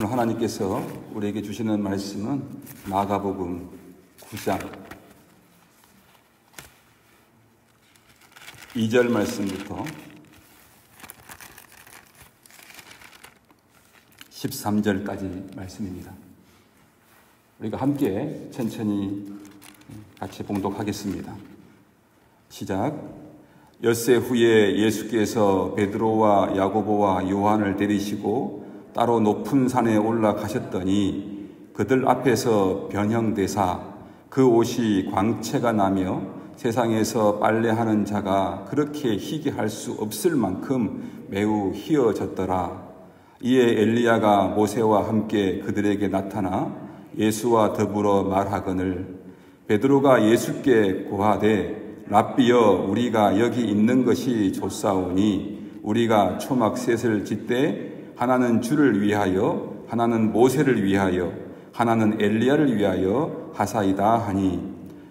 오늘 하나님께서 우리에게 주시는 말씀은 마가복음 9장 2절 말씀부터 13절까지 말씀입니다. 우리가 함께 천천히 같이 봉독하겠습니다. 시작. 엿새 후에 예수께서 베드로와 야고보와 요한을 데리시고 따로 높은 산에 올라가셨더니 그들 앞에서 변형되사 그 옷이 광채가 나며 세상에서 빨래하는 자가 그렇게 희게 할 수 없을 만큼 매우 희어졌더라. 이에 엘리야가 모세와 함께 그들에게 나타나 예수와 더불어 말하거늘 베드로가 예수께 고하되 랍비여 우리가 여기 있는 것이 좋사오니 우리가 초막 셋을 짓되 하나는 주를 위하여 하나는 모세를 위하여 하나는 엘리야를 위하여 하사이다 하니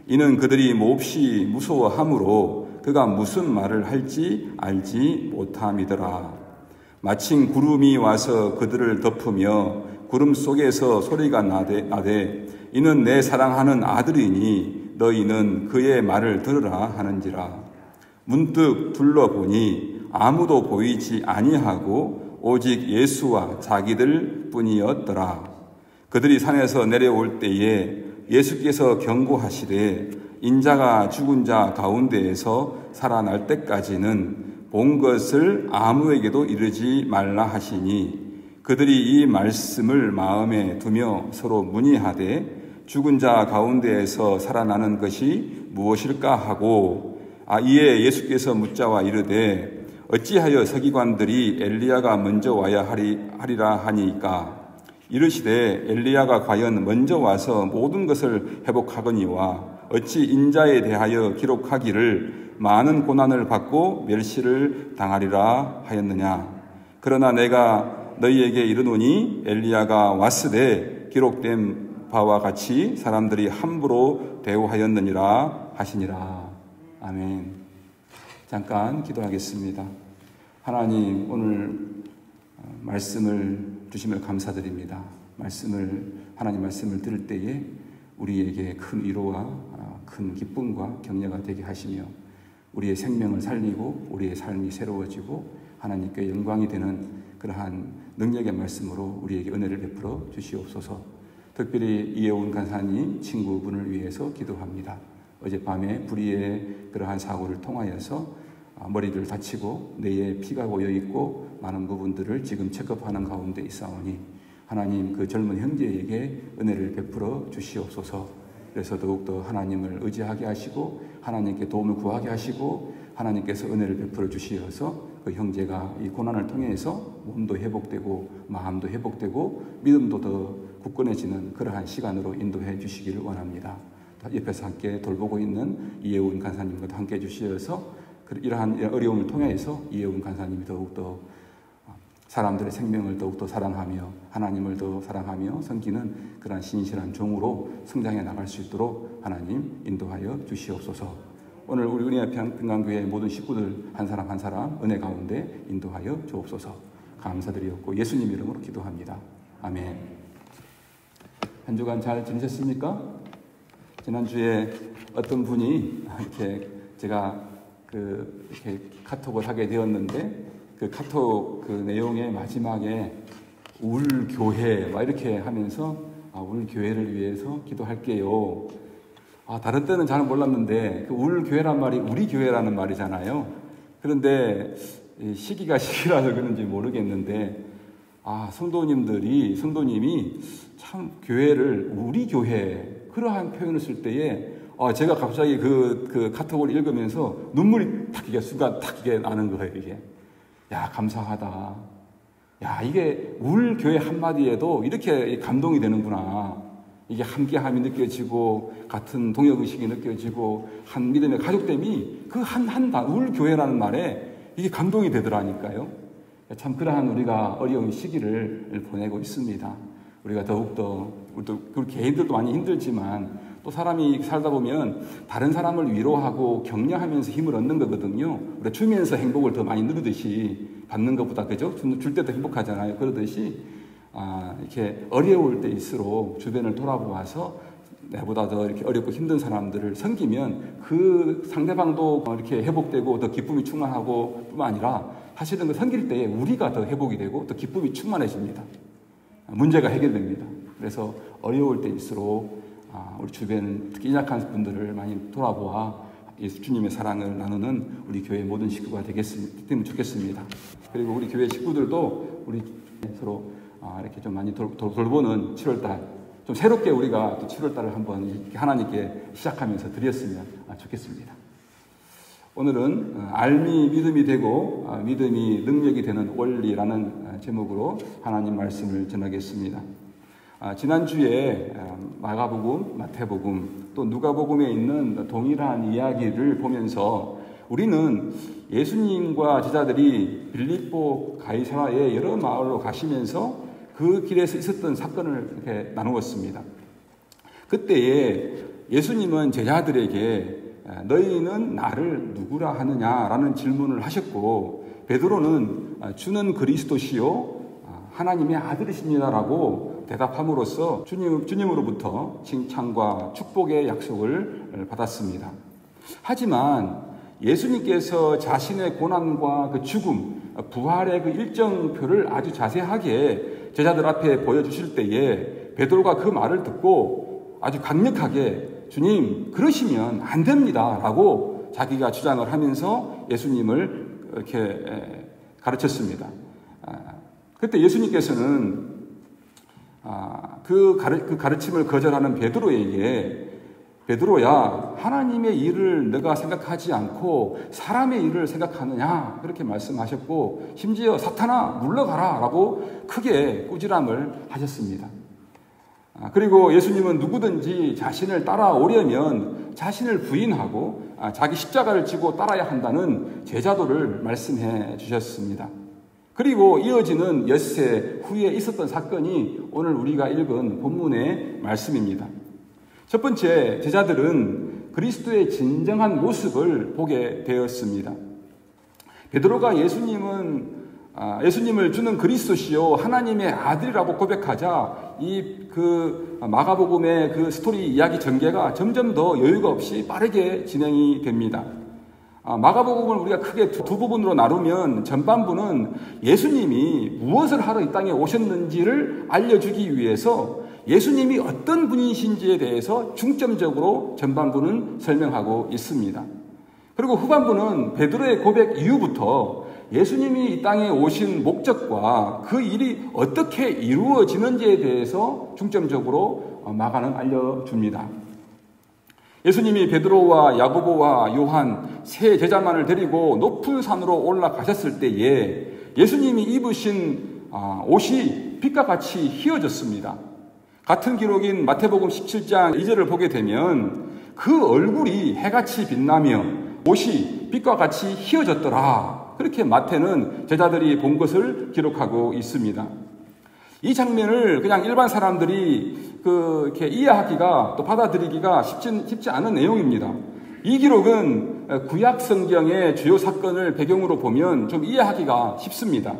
이는 그들이 몹시 무서워하므로 그가 무슨 말을 할지 알지 못함이더라. 마침 구름이 와서 그들을 덮으며 구름 속에서 소리가 나되 이는 내 사랑하는 아들이니 너희는 그의 말을 들으라 하는지라. 문득 둘러보니 아무도 보이지 아니하고 오직 예수와 자기들 뿐이었더라. 그들이 산에서 내려올 때에 예수께서 경고하시되 인자가 죽은 자 가운데에서 살아날 때까지는 본 것을 아무에게도 이르지 말라 하시니 그들이 이 말씀을 마음에 두며 서로 문의하되 죽은 자 가운데에서 살아나는 것이 무엇일까 하고 이에 예수께서 묻자와 이르되 어찌하여 서기관들이 엘리야가 먼저 와야 하리라 하니까 이르시되 엘리야가 과연 먼저 와서 모든 것을 회복하거니와 어찌 인자에 대하여 기록하기를 많은 고난을 받고 멸시를 당하리라 하였느냐. 그러나 내가 너희에게 이르노니 엘리야가 왔으되 기록된 바와 같이 사람들이 함부로 대우하였느니라 하시니라. 아멘. 잠깐 기도하겠습니다. 하나님, 오늘 말씀을 주심을 감사드립니다. 하나님 말씀을 들을 때에 우리에게 큰 위로와 큰 기쁨과 격려가 되게 하시며 우리의 생명을 살리고 우리의 삶이 새로워지고 하나님께 영광이 되는 그러한 능력의 말씀으로 우리에게 은혜를 베풀어 주시옵소서. 특별히 이혜훈 간사님 친구분을 위해서 기도합니다. 어젯밤에 불의의 그러한 사고를 통하여서 머리를 다치고 뇌에 피가 고여있고 많은 부분들을 지금 체크하는 가운데 있사오니 하나님 그 젊은 형제에게 은혜를 베풀어 주시옵소서. 그래서 더욱더 하나님을 의지하게 하시고 하나님께 도움을 구하게 하시고 하나님께서 은혜를 베풀어 주시어서 그 형제가 이 고난을 통해서 몸도 회복되고 마음도 회복되고 믿음도 더 굳건해지는 그러한 시간으로 인도해 주시기를 원합니다. 옆에서 함께 돌보고 있는 이혜훈 간사님과 함께 해주시어서 이러한 어려움을 통해서 이혜훈 간사님이 더욱더 사람들의 생명을 더욱더 사랑하며 하나님을 더 사랑하며 섬기는 그러한 신실한 종으로 성장해 나갈 수 있도록 하나님 인도하여 주시옵소서. 오늘 우리 은혜의 평강교회 모든 식구들 한 사람 한 사람 은혜 가운데 인도하여 주옵소서. 감사드리옵고 예수님 이름으로 기도합니다. 아멘. 한 주간 잘 지내셨습니까? 지난주에 어떤 분이 이렇게 제가 이렇게 카톡을 하게 되었는데 그 카톡 그 내용의 마지막에 울교회 막 이렇게 하면서 울교회를 위해서 기도할게요. 다른 때는 잘 몰랐는데 그 울교회란 말이 우리 교회라는 말이잖아요. 그런데 시기라서 그런지 모르겠는데 성도님이 참 교회를 우리 교회 그러한 표현을 쓸 때에 제가 갑자기 그 카톡을 읽으면서 눈물이 탁 이게 순간 탁 이게 나는 거예요. 이게 감사하다. 이게 울 교회 한마디에도 이렇게 감동이 되는구나. 이게 함께함이 느껴지고 같은 동역의식이 느껴지고 한 믿음의 가족됨이 그 울 교회라는 말에 이게 감동이 되더라니까요. 참 그러한 우리가 어려운 시기를 보내고 있습니다. 우리가 더욱더 우리 개인들도 많이 힘들지만 또 사람이 살다 보면 다른 사람을 위로하고 격려하면서 힘을 얻는 거거든요. 우리가 주면서 행복을 더 많이 누리듯이 받는 것보다, 그죠? 줄 때도 행복하잖아요. 그러듯이 이렇게 어려울 때일수록 주변을 돌아보아서 내보다 더 이렇게 어렵고 힘든 사람들을 섬기면 그 상대방도 이렇게 회복되고 더 기쁨이 충만하고 뿐만 아니라 사실은 그 섬길 때에 우리가 더 회복이 되고 더 기쁨이 충만해집니다. 문제가 해결됩니다. 그래서 어려울 때일수록 우리 주변 특히 약한 분들을 많이 돌아보아 예수 주님의 사랑을 나누는 우리 교회 모든 식구가 되면 좋겠습니다. 그리고 우리 교회 식구들도 우리 서로 이렇게 좀 많이 돌보는 7월달, 좀 새롭게 우리가 또 7월달을 한번 하나님께 시작하면서 드렸으면 좋겠습니다. 오늘은 알미 믿음이 되고 믿음이 능력이 되는 원리라는 제목으로 하나님 말씀을 전하겠습니다. 지난주에 마가복음, 마태복음, 또 누가복음에 있는 동일한 이야기를 보면서 우리는 예수님과 제자들이 빌립보 가이사라의 여러 마을로 가시면서 그 길에서 있었던 사건을 이렇게 나누었습니다. 그때에 예수님은 제자들에게 너희는 나를 누구라 하느냐라는 질문을 하셨고, 베드로는 주는 그리스도시요 하나님의 아들이십니다라고 대답함으로써 주님으로부터 칭찬과 축복의 약속을 받았습니다. 하지만 예수님께서 자신의 고난과 그 죽음, 부활의 그 일정표를 아주 자세하게 제자들 앞에 보여주실 때에 베드로가 그 말을 듣고 아주 강력하게 주님 그러시면 안 됩니다 라고 자기가 주장을 하면서 예수님을 이렇게 가르쳤습니다. 그때 예수님께서는 그 가르침을 거절하는 베드로에게 베드로야 하나님의 일을 너가 생각하지 않고 사람의 일을 생각하느냐 그렇게 말씀하셨고, 심지어 사탄아 물러가라 라고 크게 꾸지람을 하셨습니다. 그리고 예수님은 누구든지 자신을 따라오려면 자신을 부인하고 자기 십자가를 지고 따라야 한다는 제자도를 말씀해 주셨습니다. 그리고 이어지는 엿새 후에 있었던 사건이 오늘 우리가 읽은 본문의 말씀입니다. 첫 번째, 제자들은 그리스도의 진정한 모습을 보게 되었습니다. 베드로가 예수님을 주는 그리스도시요 하나님의 아들이라고 고백하자 그 마가복음의 그 스토리 이야기 전개가 점점 더 여유가 없이 빠르게 진행이 됩니다. 마가복음을 우리가 크게 두 부분으로 나누면 전반부는 예수님이 무엇을 하러 이 땅에 오셨는지를 알려주기 위해서 예수님이 어떤 분이신지에 대해서 중점적으로 전반부는 설명하고 있습니다. 그리고 후반부는 베드로의 고백 이후부터 예수님이 이 땅에 오신 목적과 그 일이 어떻게 이루어지는지에 대해서 중점적으로 마가는 알려줍니다. 예수님이 베드로와 야고보와 요한 세 제자만을 데리고 높은 산으로 올라가셨을 때에 예수님이 입으신 옷이 빛과 같이 휘어졌습니다. 같은 기록인 마태복음 17장 2절을 보게 되면 그 얼굴이 해같이 빛나며 옷이 빛과 같이 휘어졌더라. 그렇게 마태는 제자들이 본 것을 기록하고 있습니다. 이 장면을 그냥 일반 사람들이 이렇게 이해하기가 또 받아들이기가 쉽지 않은 내용입니다. 이 기록은 구약 성경의 주요 사건을 배경으로 보면 좀 이해하기가 쉽습니다.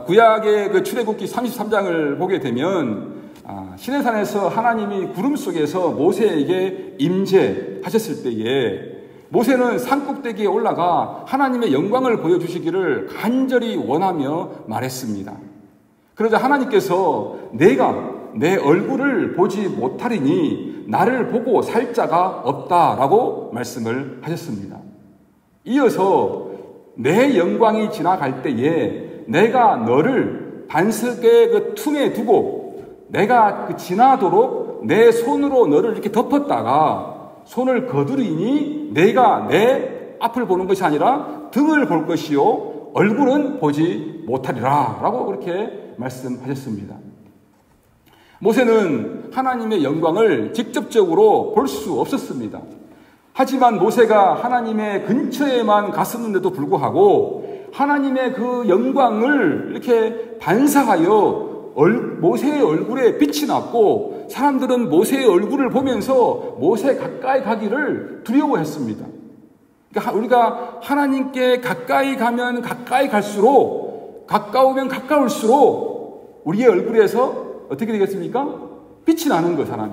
구약의 그 출애굽기 33장을 보게 되면 시내산에서 하나님이 구름 속에서 모세에게 임재하셨을 때에 모세는 산꼭대기에 올라가 하나님의 영광을 보여주시기를 간절히 원하며 말했습니다. 그러자 하나님께서 내가 내 얼굴을 보지 못하리니 나를 보고 살 자가 없다라고 말씀을 하셨습니다. 이어서 내 영광이 지나갈 때에 내가 너를 반석의 그 틈에 두고 내가 지나도록 내 손으로 너를 이렇게 덮었다가 손을 거두리니 내가 내 앞을 보는 것이 아니라 등을 볼 것이요 얼굴은 보지 못하리라 라고 그렇게 말씀하셨습니다. 모세는 하나님의 영광을 직접적으로 볼 수 없었습니다. 하지만 모세가 하나님의 근처에만 갔었는데도 불구하고 하나님의 그 영광을 이렇게 반사하여 모세의 얼굴에 빛이 났고 사람들은 모세의 얼굴을 보면서 모세 가까이 가기를 두려워했습니다. 그러니까 우리가 하나님께 가까이 가면 가까이 갈수록 가까우면 가까울수록 우리의 얼굴에서 어떻게 되겠습니까? 빛이 나는 거예요, 사람이.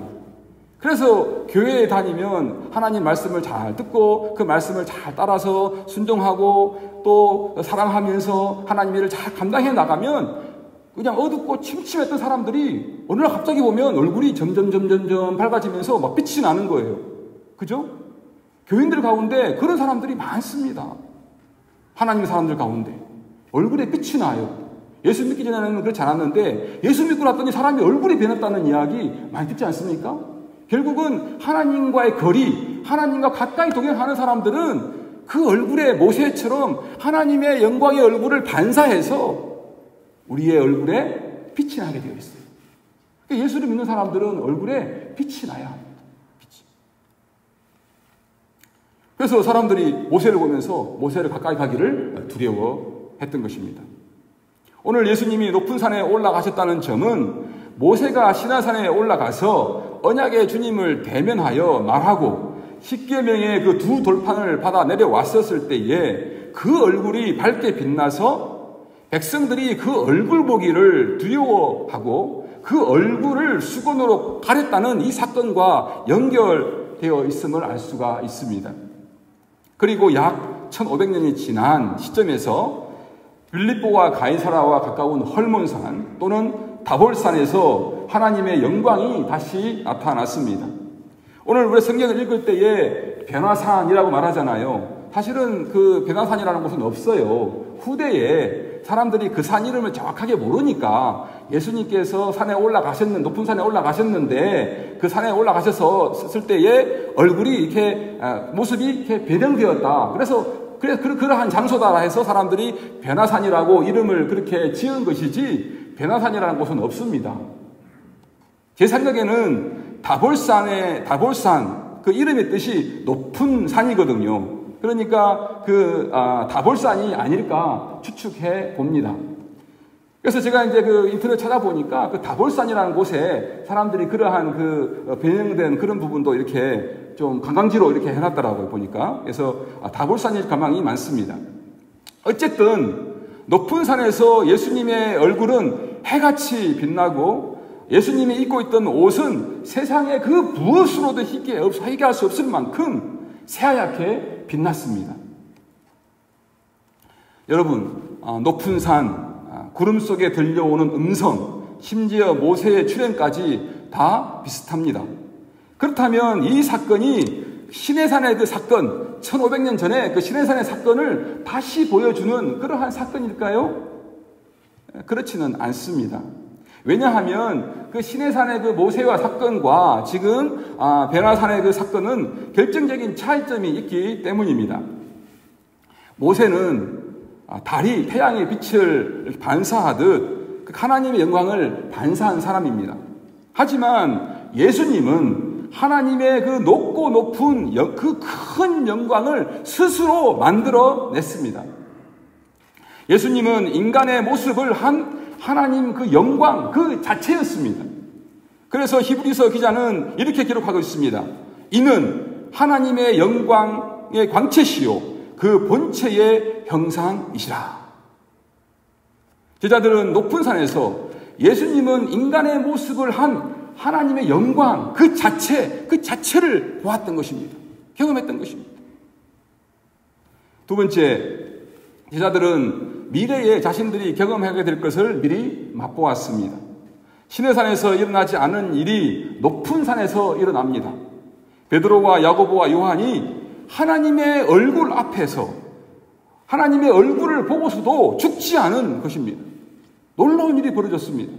그래서 교회에 다니면 하나님 말씀을 잘 듣고 그 말씀을 잘 따라서 순종하고 또 사랑하면서 하나님 일을 잘 감당해 나가면 그냥 어둡고 침침했던 사람들이 어느 날 갑자기 보면 얼굴이 점점 밝아지면서 막 빛이 나는 거예요. 그죠? 교인들 가운데 그런 사람들이 많습니다. 하나님의 사람들 가운데 얼굴에 빛이 나요. 예수 믿기 전에는 그렇지 않았는데 예수 믿고 났더니 사람이 얼굴이 변했다는 이야기 많이 듣지 않습니까? 결국은 하나님과의 거리, 하나님과 가까이 동행하는 사람들은 그 얼굴에 모세처럼 하나님의 영광의 얼굴을 반사해서 우리의 얼굴에 빛이 나게 되어 있어요. 그러니까 예수를 믿는 사람들은 얼굴에 빛이 나야 합니다. 빛이. 그래서 사람들이 모세를 보면서 모세를 가까이 가기를 두려워했던 것입니다. 오늘 예수님이 높은 산에 올라가셨다는 점은 모세가 시내산에 올라가서 언약의 주님을 대면하여 말하고 십계명의 그 두 돌판을 받아 내려왔었을 때에 그 얼굴이 밝게 빛나서 백성들이 그 얼굴 보기를 두려워하고 그 얼굴을 수건으로 가렸다는 이 사건과 연결되어 있음을 알 수가 있습니다. 그리고 약 1500년이 지난 시점에서 빌립보와 가이사라와 가까운 헐몬산 또는 다볼산에서 하나님의 영광이 다시 나타났습니다. 오늘 우리 성경을 읽을 때에 변화산이라고 말하잖아요. 사실은 그 변화산이라는 곳은 없어요. 후대에 사람들이 그 산 이름을 정확하게 모르니까 예수님께서 산에 올라가셨는 높은 산에 올라가셨는데 그 산에 올라가셨을 때에 얼굴이 이렇게 모습이 이렇게 변형되었다. 그래서 그러한 장소다 해서 사람들이 변화산이라고 이름을 그렇게 지은 것이지 변화산이라는 곳은 없습니다. 제 생각에는 다볼산 그 이름의 뜻이 높은 산이거든요. 그러니까 다볼산이 아닐까 추측해 봅니다. 그래서 제가 이제 그 인터넷 찾아보니까 그 다볼산이라는 곳에 사람들이 그러한 그 변형된 그런 부분도 이렇게 좀 관광지로 이렇게 해놨더라고요, 보니까. 그래서 다볼산일 가망이 많습니다. 어쨌든 높은 산에서 예수님의 얼굴은 해같이 빛나고 예수님이 입고 있던 옷은 세상의 그 무엇으로도 희귀할 수 없을 만큼 새하얗게 빛났습니다. 여러분, 높은 산, 구름 속에 들려오는 음성, 심지어 모세의 출현까지 다 비슷합니다. 그렇다면 이 사건이 시내산의 그 사건, 1500년 전에 그 시내산의 사건을 다시 보여주는 그러한 사건일까요? 그렇지는 않습니다. 왜냐하면 그 시내산의 그 모세와 사건과 지금 변화산의 그 사건은 결정적인 차이점이 있기 때문입니다. 모세는 달이 태양의 빛을 반사하듯 하나님의 영광을 반사한 사람입니다. 하지만 예수님은 하나님의 그 높고 높은 그 큰 영광을 스스로 만들어냈습니다. 예수님은 인간의 모습을 한 하나님 그 영광 그 자체였습니다. 그래서 히브리서 기자는 이렇게 기록하고 있습니다. 이는 하나님의 영광의 광채시요 그 본체의 형상이시라. 제자들은 높은 산에서 예수님은 인간의 모습을 한 하나님의 영광 그 자체를 보았던 것입니다. 경험했던 것입니다. 두 번째, 제자들은 미래에 자신들이 경험하게 될 것을 미리 맛보았습니다. 시내산에서 일어나지 않은 일이 높은 산에서 일어납니다. 베드로와 야고보와 요한이 하나님의 얼굴 앞에서 하나님의 얼굴을 보고서도 죽지 않은 것입니다. 놀라운 일이 벌어졌습니다.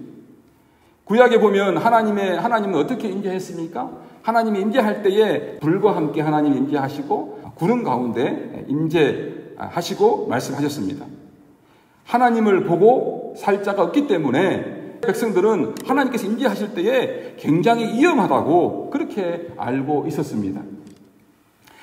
구약에 보면 하나님은 어떻게 임재했습니까? 하나님이 임재할 때에 불과 함께 하나님이 임재하시고 구름 가운데 임재하시고 말씀하셨습니다. 하나님을 보고 살 자가 없기 때문에 백성들은 하나님께서 임재하실 때에 굉장히 위험하다고 그렇게 알고 있었습니다.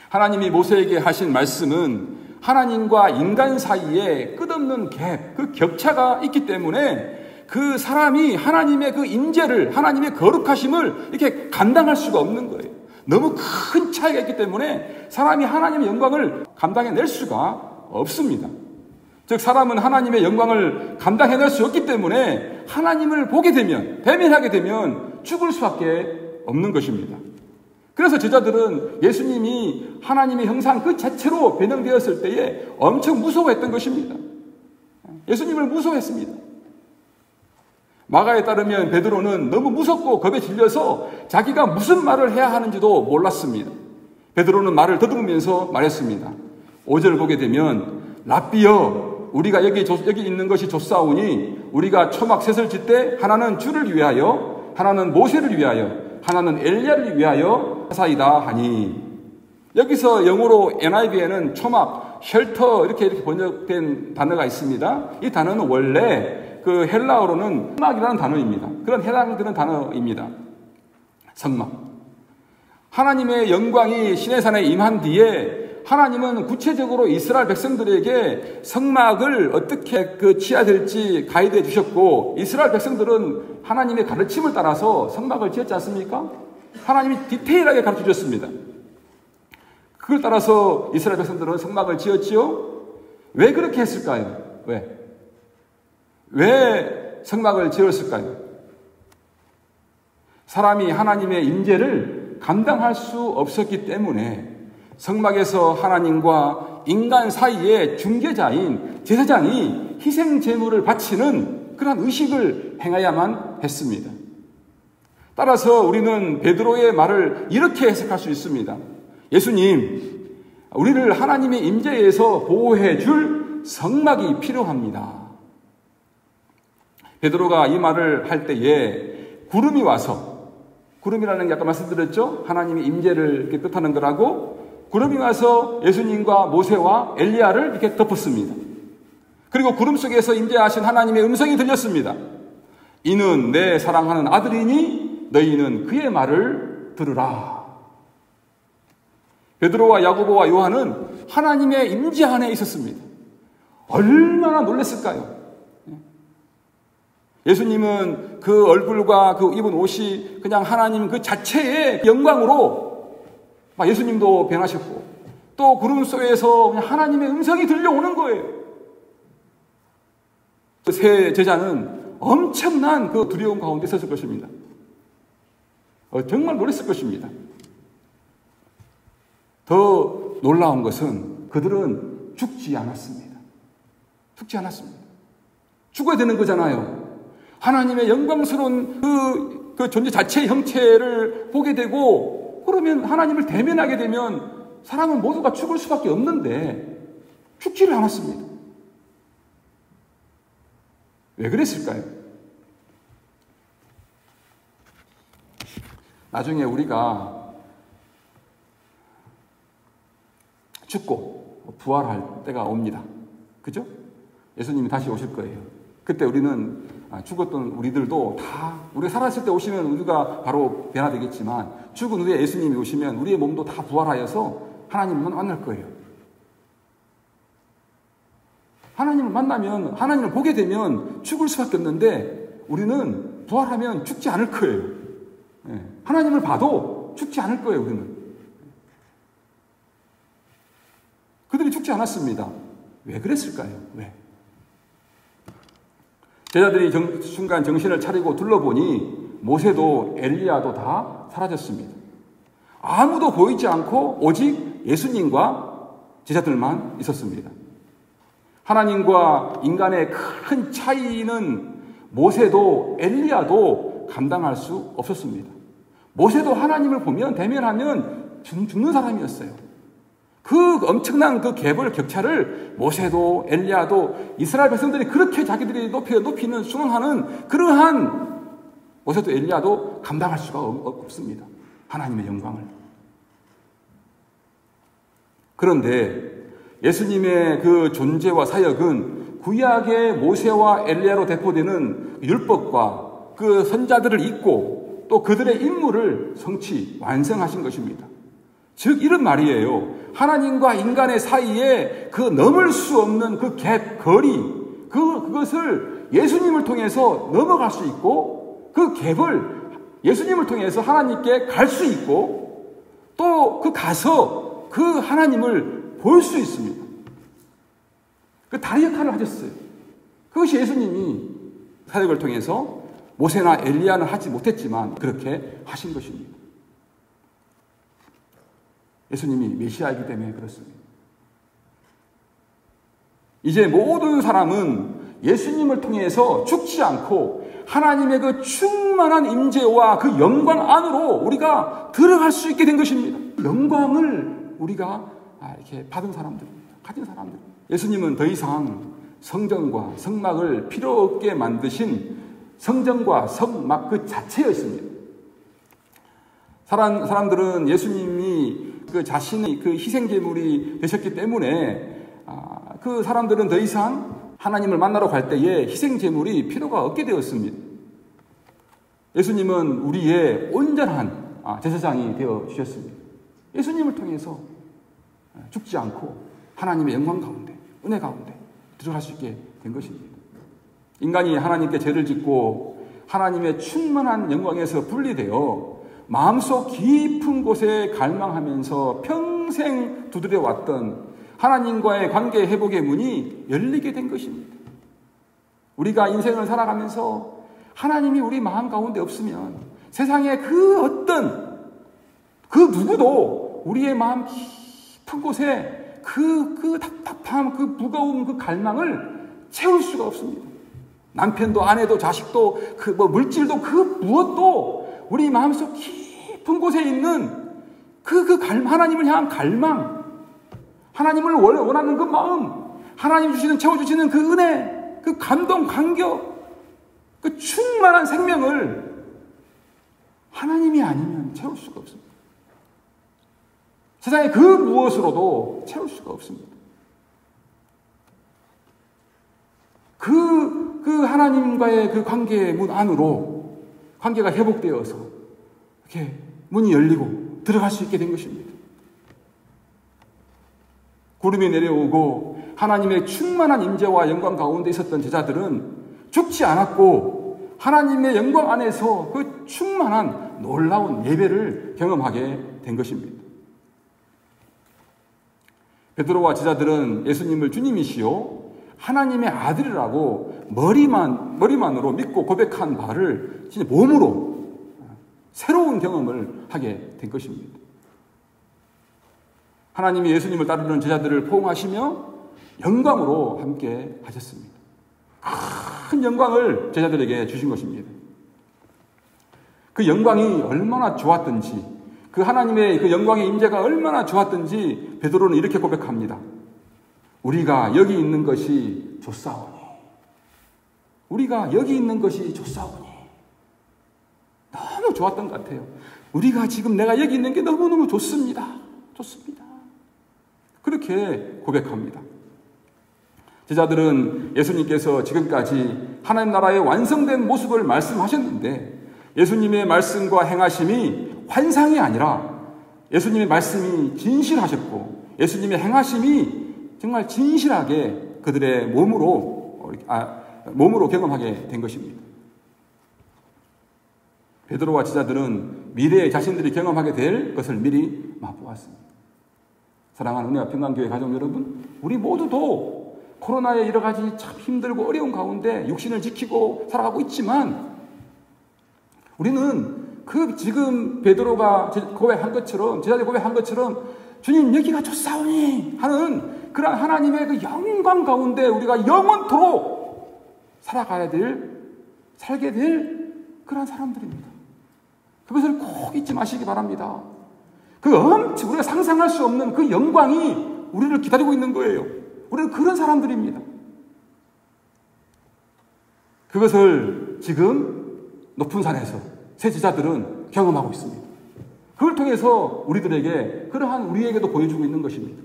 하나님이 모세에게 하신 말씀은 하나님과 인간 사이에 끝없는 갭, 그 격차가 있기 때문에 그 사람이 하나님의 그 임재를, 하나님의 거룩하심을 이렇게 감당할 수가 없는 거예요. 너무 큰 차이가 있기 때문에 사람이 하나님의 영광을 감당해낼 수가 없습니다. 즉 사람은 하나님의 영광을 감당해낼 수 없기 때문에 하나님을 보게 되면, 대면하게 되면 죽을 수밖에 없는 것입니다. 그래서 제자들은 예수님이 하나님의 형상 그 자체로 변형되었을 때에 엄청 무서워했던 것입니다. 예수님을 무서워했습니다. 마가에 따르면 베드로는 너무 무섭고 겁에 질려서 자기가 무슨 말을 해야 하는지도 몰랐습니다. 베드로는 말을 더듬으면서 말했습니다. 5절 보게 되면 랍비여, 우리가 여기 있는 것이 좋사오니 우리가 초막 셋을 짓되 하나는 주를 위하여, 하나는 모세를 위하여, 하나는 엘리야를 위하여 하사이다 하니. 여기서 영어로 NIV에는 초막, 쉘터 이렇게 번역된 단어가 있습니다. 이 단어는 원래 그 헬라어로는 성막이라는 단어입니다. 그런 해당되는 단어입니다. 성막. 하나님의 영광이 시내산에 임한 뒤에 하나님은 구체적으로 이스라엘 백성들에게 성막을 어떻게 지어야 될지 가이드해 주셨고, 이스라엘 백성들은 하나님의 가르침을 따라서 성막을 지었지 않습니까? 하나님이 디테일하게 가르쳐 주셨습니다. 그걸 따라서 이스라엘 백성들은 성막을 지었지요? 왜 그렇게 했을까요? 왜 성막을 지었을까요? 사람이 하나님의 임재를 감당할 수 없었기 때문에 성막에서 하나님과 인간 사이의 중개자인 제사장이 희생 제물을 바치는 그런 의식을 행해야만 했습니다. 따라서 우리는 베드로의 말을 이렇게 해석할 수 있습니다. 예수님, 우리를 하나님의 임재에서 보호해 줄 성막이 필요합니다. 베드로가 이 말을 할 때에 구름이 와서, 구름이라는 게 아까 말씀드렸죠? 하나님의 임재를 이렇게 뜻하는 거라고. 구름이 와서 예수님과 모세와 엘리야를 이렇게 덮었습니다. 그리고 구름 속에서 임재하신 하나님의 음성이 들렸습니다. 이는 내 사랑하는 아들이니 너희는 그의 말을 들으라. 베드로와 야고보와 요한은 하나님의 임재 안에 있었습니다. 얼마나 놀랐을까요? 예수님은 그 얼굴과 그 입은 옷이 그냥 하나님 그 자체의 영광으로 예수님도 변하셨고, 또 구름 속에서 그냥 하나님의 음성이 들려오는 거예요. 그 세 제자는 엄청난 그 두려움 가운데 있었을 것입니다. 정말 놀랐을 것입니다. 더 놀라운 것은 그들은 죽지 않았습니다. 죽지 않았습니다. 죽어야 되는 거잖아요. 하나님의 영광스러운 그 존재 자체의 형체를 보게 되고, 그러면 하나님을 대면하게 되면 사람은 모두가 죽을 수밖에 없는데 죽지를 않았습니다. 왜 그랬을까요? 나중에 우리가 죽고 부활할 때가 옵니다. 그죠? 예수님이 다시 오실 거예요. 그때 우리는 죽었던 우리들도 다, 우리가 살았을 때 오시면 우리가 바로 변화되겠지만, 죽은 후에 예수님이 오시면 우리의 몸도 다 부활하여서 하나님을 만날 거예요. 하나님을 만나면, 하나님을 보게 되면 죽을 수밖에 없는데, 우리는 부활하면 죽지 않을 거예요. 하나님을 봐도 죽지 않을 거예요, 우리는. 그들이 죽지 않았습니다. 왜 그랬을까요? 왜? 제자들이 순간 정신을 차리고 둘러보니 모세도 엘리야도 다 사라졌습니다. 아무도 보이지 않고 오직 예수님과 제자들만 있었습니다. 하나님과 인간의 큰 차이는 모세도 엘리야도 감당할 수 없었습니다. 모세도 하나님을 보면, 대면하면 죽는 사람이었어요. 그 엄청난 그 갭을, 격차를 모세도 엘리야도, 이스라엘 백성들이 그렇게 자기들이 높이는 순응하는 그러한 모세도 엘리야도 감당할 수가 없습니다. 하나님의 영광을. 그런데 예수님의 그 존재와 사역은 구약의 모세와 엘리야로 대표되는 율법과 그 선자들을 잇고 또 그들의 임무를 완성하신 것입니다. 즉 이런 말이에요. 하나님과 인간의 사이에 그 넘을 수 없는 그 갭, 거리, 그것을 예수님을 통해서 넘어갈 수 있고, 그 갭을 예수님을 통해서 하나님께 갈 수 있고, 또 가서 그 하나님을 볼 수 있습니다. 그 다리 역할을 하셨어요. 그것이 예수님이 사역을 통해서 모세나 엘리야는 하지 못했지만 그렇게 하신 것입니다. 예수님이 메시아이기 때문에 그렇습니다. 이제 모든 사람은 예수님을 통해서 죽지 않고 하나님의 그 충만한 임재와 그 영광 안으로 우리가 들어갈 수 있게 된 것입니다. 영광을 우리가 이렇게 받은 사람들입니다. 가진 사람들. 예수님은 더 이상 성전과 성막을 필요 없게 만드신 성전과 성막 그 자체였습니다. 사람들은 예수님이 그 자신의 그 희생제물이 되셨기 때문에 그 사람들은 더 이상 하나님을 만나러 갈 때에 희생제물이 필요가 없게 되었습니다. 예수님은 우리의 온전한 제사장이 되어 주셨습니다. 예수님을 통해서 죽지 않고 하나님의 영광 가운데, 은혜 가운데 들어갈 수 있게 된 것입니다. 인간이 하나님께 죄를 짓고 하나님의 충만한 영광에서 분리되어 마음속 깊은 곳에 갈망하면서 평생 두드려왔던 하나님과의 관계 회복의 문이 열리게 된 것입니다. 우리가 인생을 살아가면서 하나님이 우리 마음 가운데 없으면 세상에 그 어떤 그 누구도 우리의 마음 깊은 곳에 그 답답함, 그 무거움, 그 갈망을 채울 수가 없습니다. 남편도 아내도 자식도 그 물질도 그 무엇도 우리 마음속 깊은 곳에 있는 하나님을 향한 갈망, 하나님을 원하는 그 마음, 하나님 채워주시는 그 은혜, 그 감동, 감격, 그 충만한 생명을 하나님이 아니면 채울 수가 없습니다. 세상에 그 무엇으로도 채울 수가 없습니다. 그 하나님과의 그 관계의 문 안으로 관계가 회복되어서 이렇게 문이 열리고 들어갈 수 있게 된 것입니다. 구름이 내려오고 하나님의 충만한 임재와 영광 가운데 있었던 제자들은 죽지 않았고 하나님의 영광 안에서 그 충만한 놀라운 예배를 경험하게 된 것입니다. 베드로와 제자들은 예수님을 주님이시요 하나님의 아들이라고 머리만으로 믿고 고백한 바를 진짜 몸으로 새로운 경험을 하게 된 것입니다. 하나님이 예수님을 따르는 제자들을 포옹하시며 영광으로 함께 하셨습니다. 큰 영광을 제자들에게 주신 것입니다. 그 영광이 얼마나 좋았던지, 그 하나님의 그 영광의 임재가 얼마나 좋았던지 베드로는 이렇게 고백합니다. 우리가 여기 있는 것이 좋사오니. 우리가 여기 있는 것이 좋사오니. 너무 좋았던 것 같아요. 우리가 지금 내가 여기 있는 게 너무너무 좋습니다. 좋습니다. 그렇게 고백합니다. 제자들은 예수님께서 지금까지 하나님 나라의 완성된 모습을 말씀하셨는데 예수님의 말씀과 행하심이 환상이 아니라 예수님의 말씀이 진실하셨고 예수님의 행하심이 정말 진실하게 그들의 몸으로 경험하게 된 것입니다. 베드로와 제자들은 미래에 자신들이 경험하게 될 것을 미리 맛보았습니다. 사랑하는 은혜와 평강교회 가족 여러분, 우리 모두도 코로나의 여러 가지 참 힘들고 어려운 가운데 육신을 지키고 살아가고 있지만 우리는 지금 베드로가 고백한 것처럼, 제자들이 고백한 것처럼 주님 여기가 좋사오니 하는 그런 하나님의 그 영광 가운데 우리가 영원토록 살게 될 그런 사람들입니다. 그것을 꼭 잊지 마시기 바랍니다. 우리가 상상할 수 없는 그 영광이 우리를 기다리고 있는 거예요. 우리는 그런 사람들입니다. 그것을 지금 높은 산에서 새 제자들은 경험하고 있습니다. 그걸 통해서 우리들에게 그러한 우리에게도 보여주고 있는 것입니다.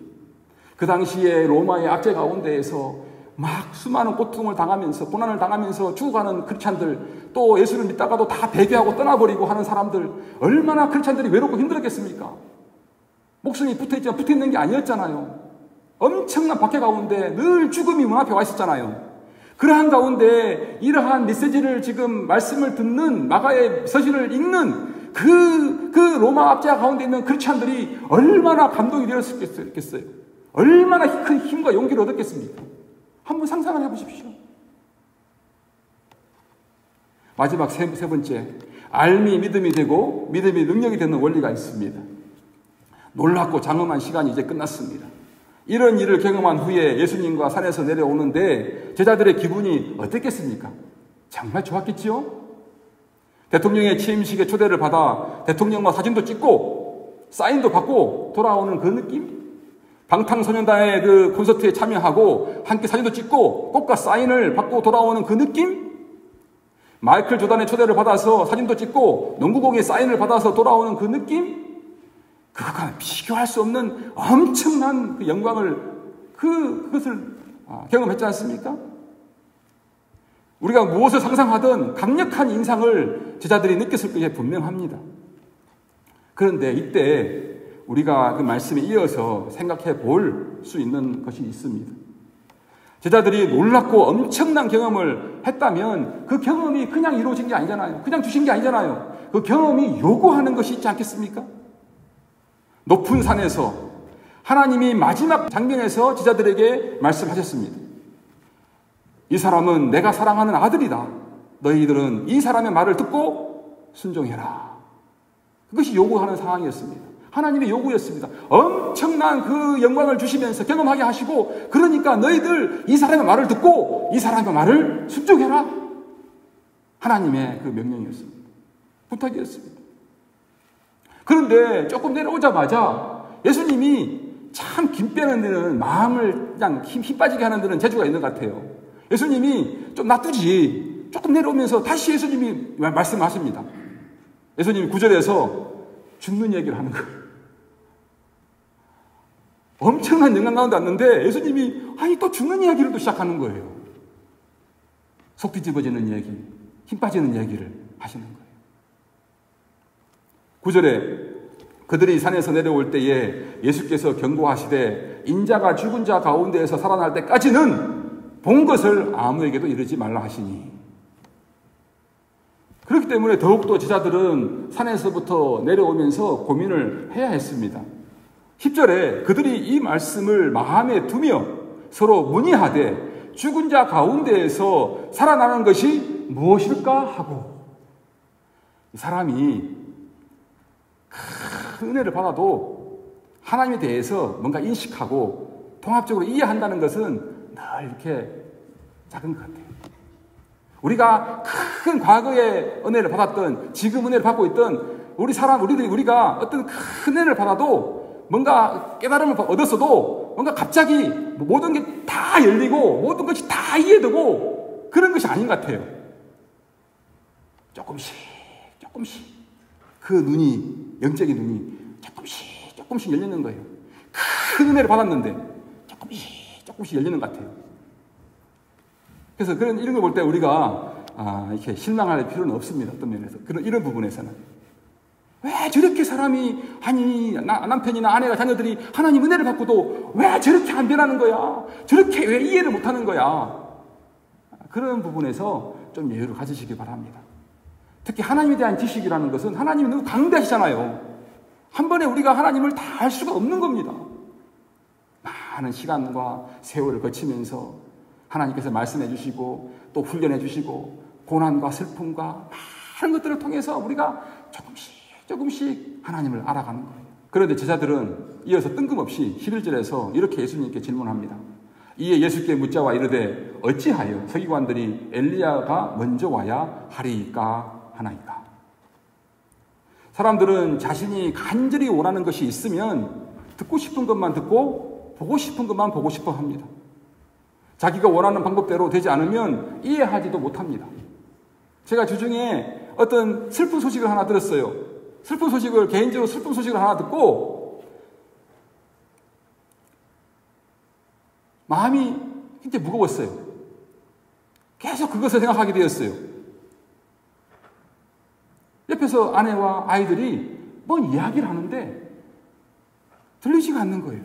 그 당시에 로마의 압제 가운데에서 막 수많은 고통을 당하면서 고난을 당하면서 죽어가는 크리스찬들, 또 예수를 믿다가도 다 배교하고 떠나버리고 하는 사람들, 얼마나 크리스찬들이 외롭고 힘들었겠습니까? 목숨이 붙어있지만 붙어있는 게 아니었잖아요. 엄청난 박해 가운데 늘 죽음이 문 앞에 와 있었잖아요. 그러한 가운데 이러한 메시지를 지금 말씀을 듣는 마가의 서신을 읽는 그 로마 압제가 가운데 있는 크리스찬들이 얼마나 감동이 되었겠어요? 얼마나 큰 힘과 용기를 얻었겠습니까? 한번 상상을 해보십시오. 마지막 세 번째, 알미 믿음이 되고 믿음이 능력이 되는 원리가 있습니다. 놀랍고 장엄한 시간이 이제 끝났습니다. 이런 일을 경험한 후에 예수님과 산에서 내려오는데 제자들의 기분이 어땠겠습니까? 정말 좋았겠지요? 대통령의 취임식에 초대를 받아 대통령과 사진도 찍고 사인도 받고 돌아오는 그 느낌? 방탄소년단의 그 콘서트에 참여하고 함께 사진도 찍고 꽃과 사인을 받고 돌아오는 그 느낌? 마이클 조단의 초대를 받아서 사진도 찍고 농구공의 사인을 받아서 돌아오는 그 느낌? 그것과 비교할 수 없는 엄청난 그 영광을 그것을 경험했지 않습니까? 우리가 무엇을 상상하든 강력한 인상을 제자들이 느꼈을 것이 분명합니다. 그런데 이때 우리가 그 말씀에 이어서 생각해 볼 수 있는 것이 있습니다. 제자들이 놀랍고 엄청난 경험을 했다면 그 경험이 그냥 이루어진 게 아니잖아요. 그냥 주신 게 아니잖아요. 그 경험이 요구하는 것이 있지 않겠습니까? 높은 산에서 하나님이 마지막 장면에서 제자들에게 말씀하셨습니다. 이 사람은 내가 사랑하는 아들이다. 너희들은 이 사람의 말을 듣고 순종해라. 그것이 요구하는 상황이었습니다. 하나님의 요구였습니다. 엄청난 그 영광을 주시면서 경험하게 하시고, 그러니까 너희들 이 사람의 말을 듣고 이 사람의 말을 순종해라. 하나님의 그 명령이었습니다. 부탁이었습니다. 그런데 조금 내려오자마자 예수님이 참 김 빼는 데는 마음을 그냥 힘 빠지게 하는 데는 재주가 있는 것 같아요. 예수님이 좀 놔두지. 조금 내려오면서 다시 예수님이 말씀하십니다. 예수님이 9절에서 죽는 얘기를 하는 거예요. 엄청난 영광 가운데 왔는데 예수님이 또 죽는 이야기를 또 시작하는 거예요. 속 뒤집어지는 얘기, 힘 빠지는 얘기를 하시는 거예요. 9절에 그들이 산에서 내려올 때에 예수께서 경고하시되 인자가 죽은 자 가운데에서 살아날 때까지는 본 것을 아무에게도 이르지 말라 하시니. 그렇기 때문에 더욱더 제자들은 산에서부터 내려오면서 고민을 해야 했습니다. 10절에 그들이 이 말씀을 마음에 두며 서로 문의하되 죽은 자 가운데에서 살아나는 것이 무엇일까 하고, 사람이 큰 은혜를 받아도 하나님에 대해서 뭔가 인식하고 통합적으로 이해한다는 것은 늘 이렇게 작은 것 같아요. 우리가 큰 과거의 은혜를 받았던, 지금 은혜를 받고 있던 우리가 어떤 큰 은혜를 받아도 뭔가 깨달음을 얻었어도 뭔가 갑자기 모든 게 다 열리고 모든 것이 다 이해되고 그런 것이 아닌 것 같아요. 조금씩 그 눈이, 영적인 눈이 조금씩 열리는 거예요. 큰 은혜를 받았는데 조금씩 열리는 것 같아요. 그래서 이런 걸 볼 때 우리가 이렇게 실망할 필요는 없습니다. 어떤 면에서. 이런 부분에서는. 왜 저렇게 사람이, 남편이나 아내가, 자녀들이 하나님 은혜를 받고도 왜 저렇게 안 변하는 거야? 저렇게 왜 이해를 못 하는 거야? 그런 부분에서 좀 여유를 가지시기 바랍니다. 특히 하나님에 대한 지식이라는 것은 하나님이 너무 강대하시잖아요. 한 번에 우리가 하나님을 다 알 수가 없는 겁니다. 많은 시간과 세월을 거치면서 하나님께서 말씀해 주시고 또 훈련해 주시고 고난과 슬픔과 많은 것들을 통해서 우리가 조금씩 하나님을 알아가는 거예요. 그런데 제자들은 이어서 뜬금없이 11절에서 이렇게 예수님께 질문합니다. 이에 예수께 묻자와 이르되 어찌하여 서기관들이 엘리야가 먼저 와야 하리이까 하나이까. 사람들은 자신이 간절히 원하는 것이 있으면 듣고 싶은 것만 듣고 보고 싶은 것만 보고 싶어 합니다. 자기가 원하는 방법대로 되지 않으면 이해하지도 못합니다. 제가 주중에 어떤 슬픈 소식을 하나 들었어요. 개인적으로 슬픈 소식을 하나 듣고 마음이 굉장히 무거웠어요. 계속 그것을 생각하게 되었어요. 옆에서 아내와 아이들이 뭔 이야기를 하는데 들리지가 않는 거예요.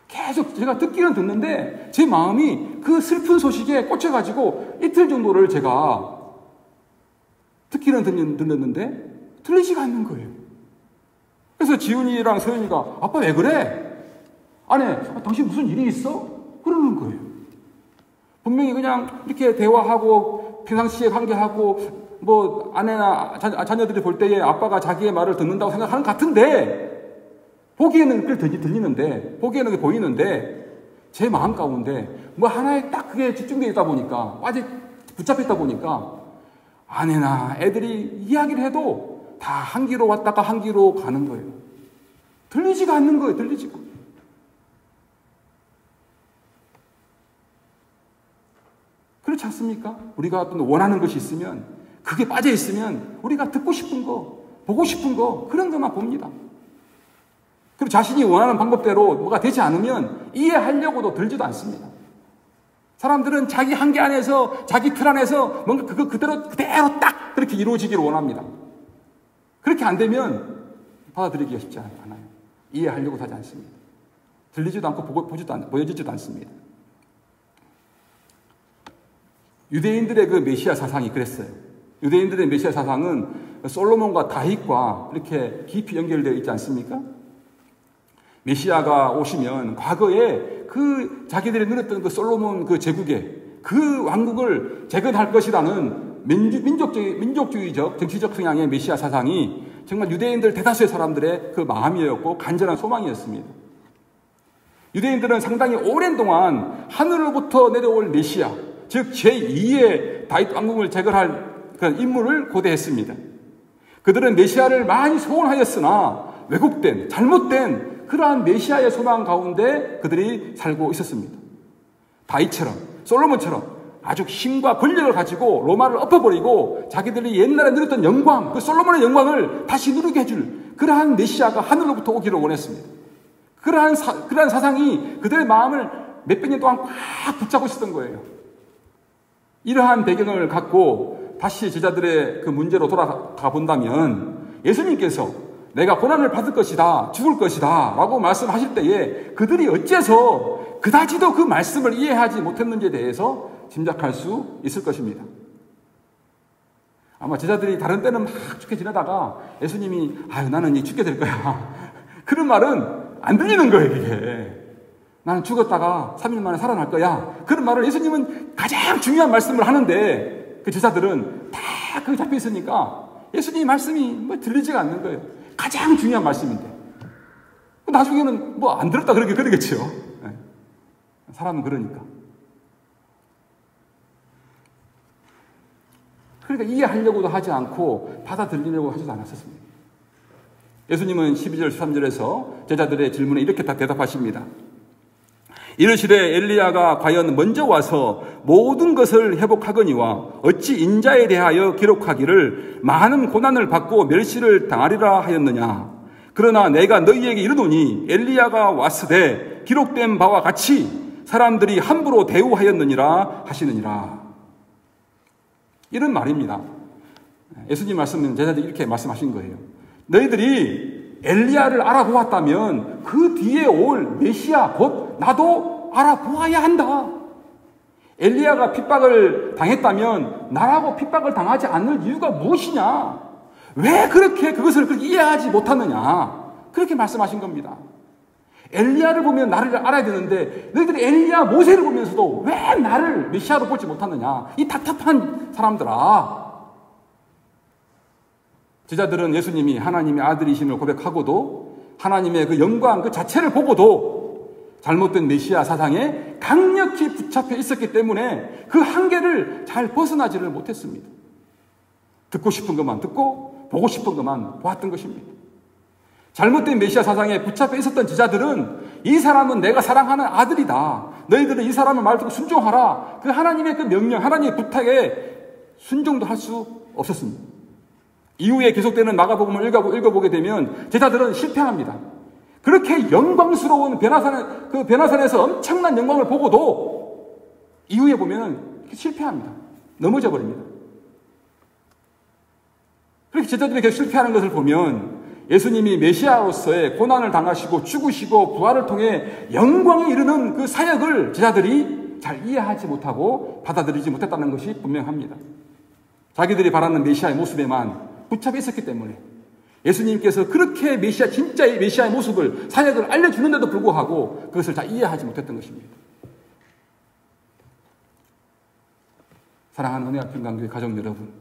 계속 제가 듣기는 듣는데 제 마음이 그 슬픈 소식에 꽂혀가지고 이틀 정도를 제가 듣기는 들렸는데 들리지가 않는 거예요. 그래서 지훈이랑 서윤이가 아빠 왜 그래? 아내, 당신 무슨 일이 있어? 그러는 거예요. 분명히 그냥 이렇게 대화하고 평상시에 관계하고 뭐 아내나 자녀들이 볼 때에 아빠가 자기의 말을 듣는다고 생각하는 것 같은데 보기에는 그게 들리는데 보기에는 그게 보이는데 제 마음 가운데 뭐 하나에 딱 그게 집중되어 있다 보니까 아직 붙잡혔다 보니까 아내나 애들이 이야기를 해도 다 한 귀로 왔다가 한 귀로 가는 거예요. 들리지가 않는 거예요. 들리지가. 그렇지 않습니까? 우리가 어떤 원하는 것이 있으면 그게 빠져 있으면 우리가 듣고 싶은 거, 보고 싶은 거 그런 것만 봅니다. 그리고 자신이 원하는 방법대로 뭐가 되지 않으면 이해하려고도 들지도 않습니다. 사람들은 자기 한계 안에서 자기 틀 안에서 뭔가 그거 그대로 딱 그렇게 이루어지기를 원합니다. 그렇게 안 되면 받아들이기가 쉽지 않아요. 이해하려고 하지 않습니다. 들리지도 않고 보여지지도 않습니다. 유대인들의 그 메시아 사상이 그랬어요. 유대인들의 메시아 사상은 솔로몬과 다윗과 이렇게 깊이 연결되어 있지 않습니까? 메시아가 오시면 과거에 그 자기들이 누렸던 그 솔로몬 그 제국에 그 왕국을 재건할 것이라는 민족주의적 정치적 성향의 메시아 사상이 정말 유대인들 대다수의 사람들의 그 마음이었고 간절한 소망이었습니다. 유대인들은 상당히 오랜 동안 하늘로부터 내려올 메시아, 즉 제2의 다윗 왕국을 재건할 그런 인물을 고대했습니다. 그들은 메시아를 많이 소원하였으나 왜곡된, 잘못된 그러한 메시아의 소망 가운데 그들이 살고 있었습니다. 다윗처럼, 솔로몬처럼 아주 힘과 권력을 가지고 로마를 엎어버리고 자기들이 옛날에 누렸던 영광, 그 솔로몬의 영광을 다시 누리게 해줄 그러한 메시아가 하늘로부터 오기를 원했습니다. 그러한 사상이 그들의 마음을 몇백 년 동안 꽉 붙잡고 있었던 거예요. 이러한 배경을 갖고 다시 제자들의 그 문제로 돌아가 본다면 예수님께서 내가 고난을 받을 것이다, 죽을 것이다 라고 말씀하실 때에 그들이 어째서 그다지도 그 말씀을 이해하지 못했는지에 대해서 짐작할 수 있을 것입니다. 아마 제자들이 다른 때는 막 죽게 지내다가 예수님이 나는 이 죽게 될 거야 그런 말은 안 들리는 거예요. 이게 나는 죽었다가 3일 만에 살아날 거야 그런 말을 예수님은 가장 중요한 말씀을 하는데 그 제자들은 다 그게 잡혀 있으니까 예수님의 말씀이 뭐 들리지가 않는 거예요. 가장 중요한 말씀인데 나중에는 뭐 안 들었다 그러겠죠. 사람은 그러니까. 그러니까 이해하려고도 하지 않고 받아들이려고 하지도 않았었습니다. 예수님은 12절 13절에서 제자들의 질문에 이렇게 다 대답하십니다. 이르시되 엘리야가 과연 먼저 와서 모든 것을 회복하거니와 어찌 인자에 대하여 기록하기를 많은 고난을 받고 멸시를 당하리라 하였느냐. 그러나 내가 너희에게 이르노니 엘리야가 왔으되 기록된 바와 같이 사람들이 함부로 대우하였느니라 하시느니라. 이런 말입니다. 예수님 말씀은 제자들이 이렇게 말씀하신 거예요. 너희들이 엘리야를 알아보았다면 그 뒤에 올 메시아 곧 나도 알아보아야 한다. 엘리야가 핍박을 당했다면 나라고 핍박을 당하지 않을 이유가 무엇이냐? 왜 그렇게 그것을 그렇게 이해하지 못하느냐? 그렇게 말씀하신 겁니다. 엘리야를 보면 나를 알아야 되는데 너희들이 엘리야 모세를 보면서도 왜 나를 메시아로 보지 못하느냐? 이 답답한 사람들아. 제자들은 예수님이 하나님의 아들이심을 고백하고도 하나님의 그 영광 그 자체를 보고도 잘못된 메시아 사상에 강력히 붙잡혀 있었기 때문에 그 한계를 잘 벗어나지를 못했습니다. 듣고 싶은 것만 듣고 보고 싶은 것만 보았던 것입니다. 잘못된 메시아 사상에 붙잡혀 있었던 제자들은 이 사람은 내가 사랑하는 아들이다. 너희들은 이 사람의 말 듣고 순종하라. 그 하나님의 그 명령, 하나님의 부탁에 순종도 할 수 없었습니다. 이후에 계속되는 마가복음을 읽어보게 되면 제자들은 실패합니다. 그렇게 영광스러운 베나산에서 엄청난 영광을 보고도 이후에 보면 실패합니다. 넘어져 버립니다. 그렇게 제자들이 계속 실패하는 것을 보면 예수님이 메시아로서의 고난을 당하시고 죽으시고 부활을 통해 영광에 이르는 그 사역을 제자들이 잘 이해하지 못하고 받아들이지 못했다는 것이 분명합니다. 자기들이 바라는 메시아의 모습에만 붙잡혀 있었기 때문에 예수님께서 그렇게 진짜의 메시아의 모습을, 사역을 알려주는데도 불구하고 그것을 잘 이해하지 못했던 것입니다. 사랑하는 은혜와 평강교회 가족 여러분,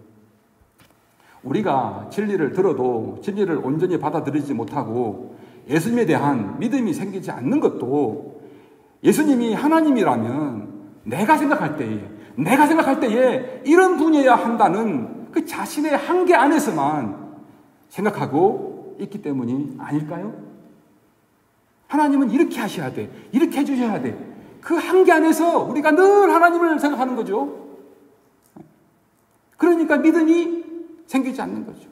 우리가 진리를 들어도 진리를 온전히 받아들이지 못하고 예수님에 대한 믿음이 생기지 않는 것도 예수님이 하나님이라면 내가 생각할 때에 이런 분이어야 한다는 그 자신의 한계 안에서만 생각하고 있기 때문이 아닐까요? 하나님은 이렇게 하셔야 돼, 이렇게 해주셔야 돼. 그 한계 안에서 우리가 늘 하나님을 생각하는 거죠. 그러니까 믿음이 생기지 않는 거죠.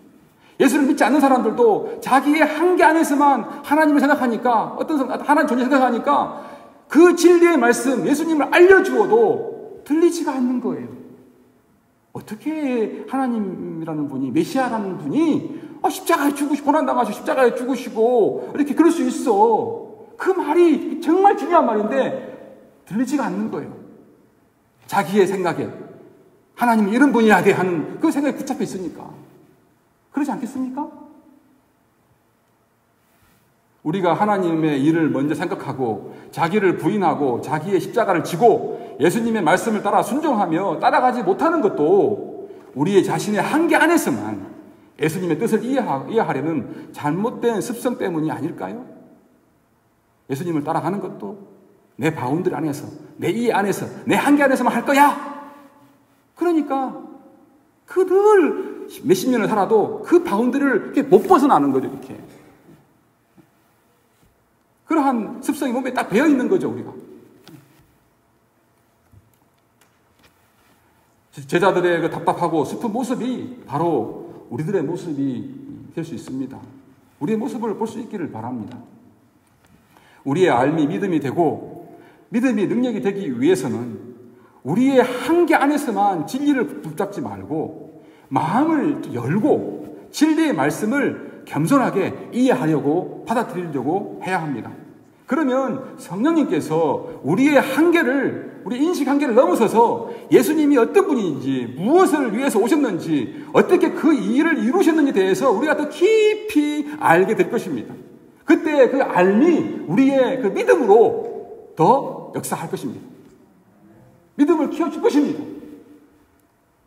예수를 믿지 않는 사람들도 자기의 한계 안에서만 하나님을 생각하니까, 어떤 사람, 하나님 존재 생각하니까 그 진리의 말씀, 예수님을 알려주어도 들리지가 않는 거예요. 어떻게 하나님이라는 분이, 메시아라는 분이 십자가에 죽으시고, 고난당하시고 십자가에 죽으시고 이렇게 그럴 수 있어. 그 말이 정말 중요한 말인데 들리지가 않는 거예요. 자기의 생각에 하나님은 이런 분이어야 돼 하는 그 생각에 붙잡혀 있으니까. 그러지 않겠습니까? 우리가 하나님의 일을 먼저 생각하고 자기를 부인하고 자기의 십자가를 지고 예수님의 말씀을 따라 순종하며 따라가지 못하는 것도 우리의 자신의 한계 안에서만 예수님의 뜻을 이해하려는 잘못된 습성 때문이 아닐까요? 예수님을 따라가는 것도 내 바운드리 안에서, 내 이해 안에서, 내 한계 안에서만 할 거야. 그러니까 늘 몇십 년을 살아도 그 바운드리를 이렇게 못 벗어나는 거죠, 이렇게. 그러한 습성이 몸에 딱 배어 있는 거죠, 우리가. 제자들의 그 답답하고 슬픈 모습이 바로 우리들의 모습이 될 수 있습니다. 우리의 모습을 볼 수 있기를 바랍니다. 우리의 알미 믿음이 되고 믿음이 능력이 되기 위해서는 우리의 한계 안에서만 진리를 붙잡지 말고 마음을 열고 진리의 말씀을 겸손하게 이해하려고 받아들이려고 해야 합니다. 그러면 성령님께서 우리의 한계를, 우리 인식 한계를 넘어서서 예수님이 어떤 분인지, 무엇을 위해서 오셨는지, 어떻게 그 일을 이루셨는지에 대해서 우리가 더 깊이 알게 될 것입니다. 그때 그 알미, 우리의 그 믿음으로 더 역사할 것입니다. 믿음을 키워줄 것입니다.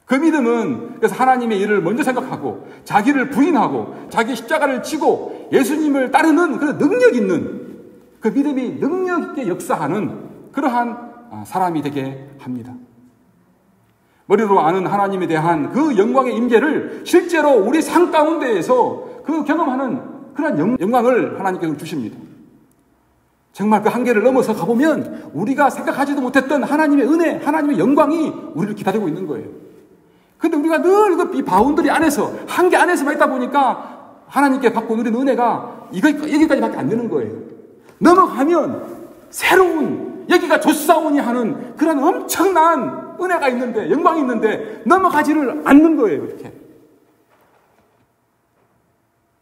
그 믿음은 그래서 하나님의 일을 먼저 생각하고 자기를 부인하고 자기 십자가를 지고 예수님을 따르는 그 능력 있는 그 믿음이 능력 있게 역사하는 그러한 사람이 되게 합니다. 머리로 아는 하나님에 대한 그 영광의 임재를 실제로 우리 삶 가운데에서 그 경험하는 그런 영광을 하나님께서 주십니다. 정말 그 한계를 넘어서 가보면 우리가 생각하지도 못했던 하나님의 은혜, 하나님의 영광이 우리를 기다리고 있는 거예요. 근데 우리가 늘 이 바운더리 안에서, 한계 안에서만 있다 보니까 하나님께 받고 누리는 은혜가 여기까지밖에 안 되는 거예요. 넘어가면 새로운, 여기가 좋사오니 하는 그런 엄청난 은혜가 있는데, 영광이 있는데 넘어가지를 않는 거예요. 이렇게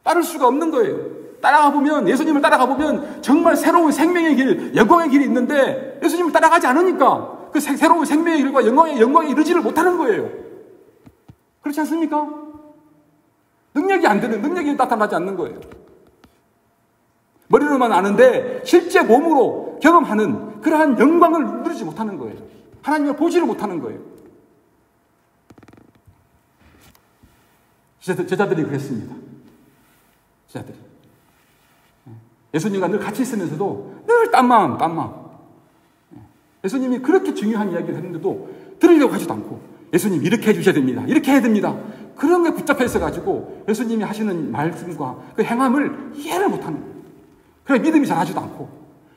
따를 수가 없는 거예요. 따라가 보면, 예수님을 따라가 보면 정말 새로운 생명의 길, 영광의 길이 있는데 예수님을 따라가지 않으니까 그 새로운 생명의 길과 영광에 이르지를 못하는 거예요. 그렇지 않습니까? 능력이 안 되는, 능력이 나타나지 않는 거예요. 머리로만 아는데 실제 몸으로 경험하는 그러한 영광을 누리지 못하는 거예요. 하나님을 보지를 못하는 거예요. 제자들이 그랬습니다. 제자들이. 예수님과 늘 같이 있으면서도 늘 딴마음. 예수님이 그렇게 중요한 이야기를 했는데도 들으려고 하지도 않고, 예수님 이렇게 해주셔야 됩니다, 이렇게 해야 됩니다, 그런 게 붙잡혀 있어가지고 예수님이 하시는 말씀과 그 행함을 이해를 못하는 거예요. 그래 믿음이 자라지도 않고,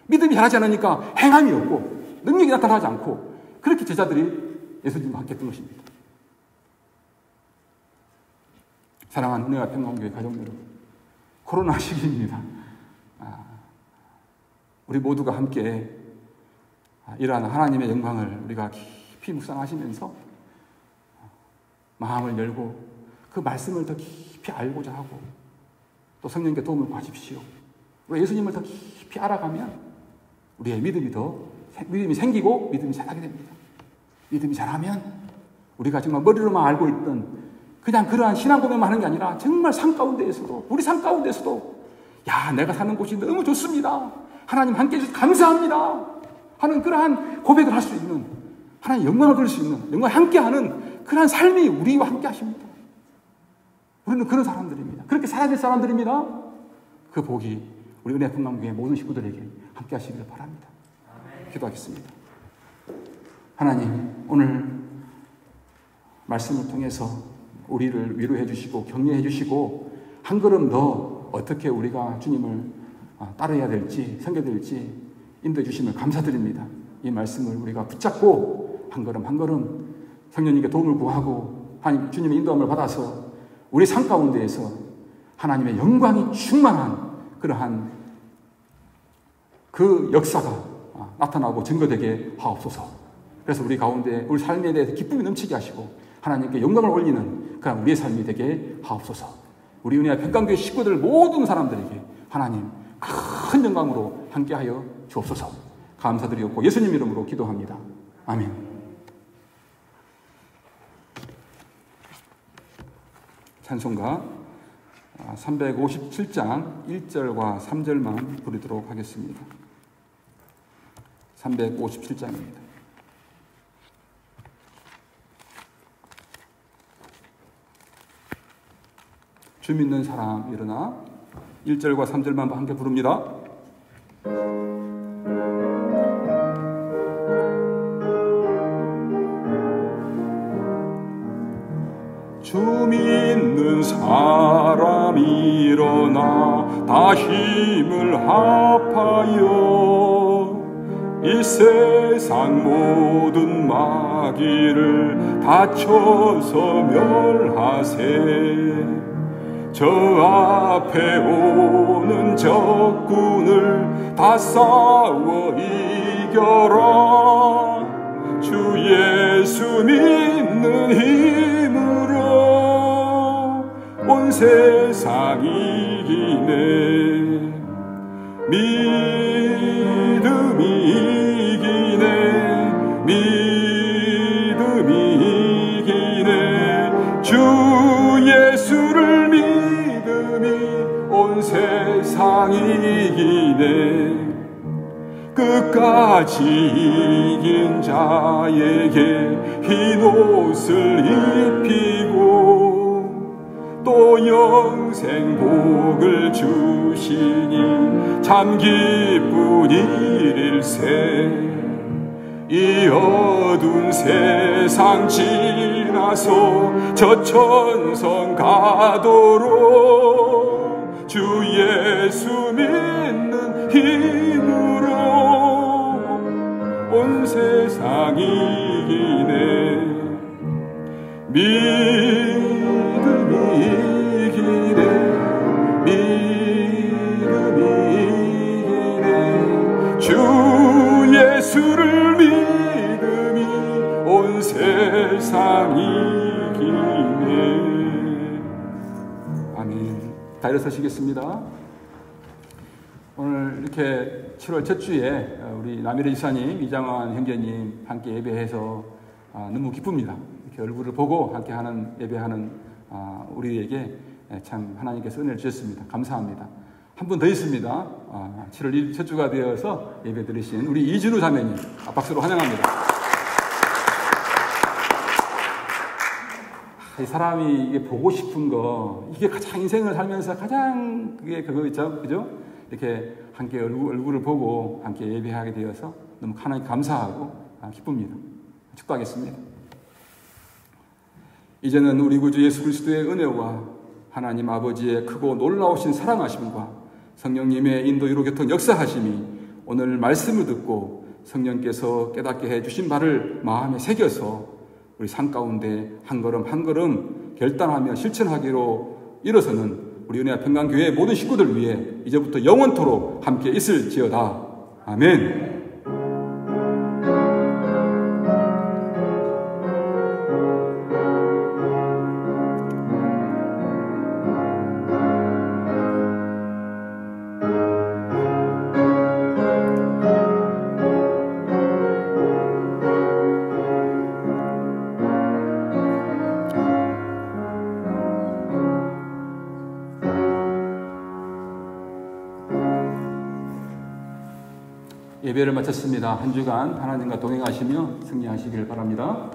믿음이 자라지 않으니까 행함이 없고 능력이 나타나지 않고, 그렇게 제자들이 예수님과 함께 했던 것입니다. 사랑하는 은혜와 평강교회 가족 여러분, 코로나 시기입니다. 우리 모두가 함께 이러한 하나님의 영광을 우리가 깊이 묵상하시면서 마음을 열고 그 말씀을 더 깊이 알고자 하고 또 성령님께 도움을 구하십시오. 우리 예수님을 더 깊이 알아가면 우리의 믿음이 생기고 믿음이 자라게 됩니다. 믿음이 자라면 우리가 정말 머리로만 알고 있던 그냥 그러한 신앙 고백만 하는 게 아니라 정말 삶 가운데에서도, 우리 삶 가운데에서도 야, 내가 사는 곳이 너무 좋습니다, 하나님 함께 해주셔서 감사합니다 하는 그러한 고백을 할 수 있는, 하나님 영광을 드릴 수 있는, 영광을 함께하는 그러한 삶이 우리와 함께 하십니다. 우리는 그런 사람들입니다. 그렇게 살아야 될 사람들입니다. 그 복이 우리 은혜 평강교회 모든 식구들에게 함께 하시기를 바랍니다. 기도하겠습니다. 하나님, 오늘 말씀을 통해서 우리를 위로해 주시고 격려해 주시고 한 걸음 더 어떻게 우리가 주님을 따라야 될지 섬겨야 될지 인도해 주심을 감사드립니다. 이 말씀을 우리가 붙잡고 한 걸음 한 걸음 성령님께 도움을 구하고 하나님 주님의 인도함을 받아서 우리 삶 가운데에서 하나님의 영광이 충만한 그러한 그 역사가 나타나고 증거되게 하옵소서. 그래서 우리 가운데 우리 삶에 대해서 기쁨이 넘치게 하시고 하나님께 영광을 올리는 그런 우리의 삶이 되게 하옵소서. 우리 은혜와 평강교회 식구들 모든 사람들에게 하나님 큰 영광으로 함께하여 주옵소서. 감사드리옵고 예수님 이름으로 기도합니다. 아멘. 찬송가 357장 1절과 3절만 부르도록 하겠습니다. 357장입니다. 주 믿는 사람 일어나 1절과 3절만 함께 부릅니다. 주 믿는 사람 일어나 다 힘을 합하여 이 세상 모든 마귀를 다쳐서 멸하세. 저 앞에 오는 적군을 다 싸워 이겨라. 주 예수 믿는 힘으로 온 세상 이기네. 믿음이 이기네. 믿음이 이기네. 주 예수를 믿음이 온 세상 이기네. 끝까지 이긴 자에게 흰 옷을 입히고 또 영생 복을 주시니 참 기쁜 일일세. 이 어두운 세상 지나서 저 천성 가도록 주 예수 믿는 힘으로 온 세상 이기네. 믿음이 이기네. 믿음이 이기네. 주 예수를 믿음이 온 세상 이기네. 아멘. 다 일어서시겠습니다. 오늘 이렇게 7월 첫 주에 우리 남일의 지사님, 이장환 형제님 함께 예배해서 너무 기쁩니다. 이렇게 얼굴을 보고 함께 하는 예배하는 우리에게 참 하나님께서 은혜를 주셨습니다. 감사합니다. 한 분 더 있습니다. 7월 1일 첫 주가 되어서 예배 드리신 우리 이준우 자매님 박수로 환영합니다. 이 사람이 이게 보고 싶은 거, 이게 가장 인생을 살면서 가장 그게 그거죠, 그죠? 이렇게 함께 얼굴을 보고 함께 예배하게 되어서 너무 하나님 감사하고 기쁩니다. 축도하겠습니다. 이제는 우리 구주 예수 그리스도의 은혜와 하나님 아버지의 크고 놀라우신 사랑하심과 성령님의 인도 위로 교통 역사하심이 오늘 말씀을 듣고 성령께서 깨닫게 해주신 바를 마음에 새겨서 우리 삶 가운데 한 걸음 한 걸음 결단하며 실천하기로 일어서는 우리 은혜와 평강교회의 모든 식구들 위해 이제부터 영원토록 함께 있을지어다. 아멘. 예배를 마쳤습니다. 한 주간 하나님과 동행하시며 승리하시길 바랍니다.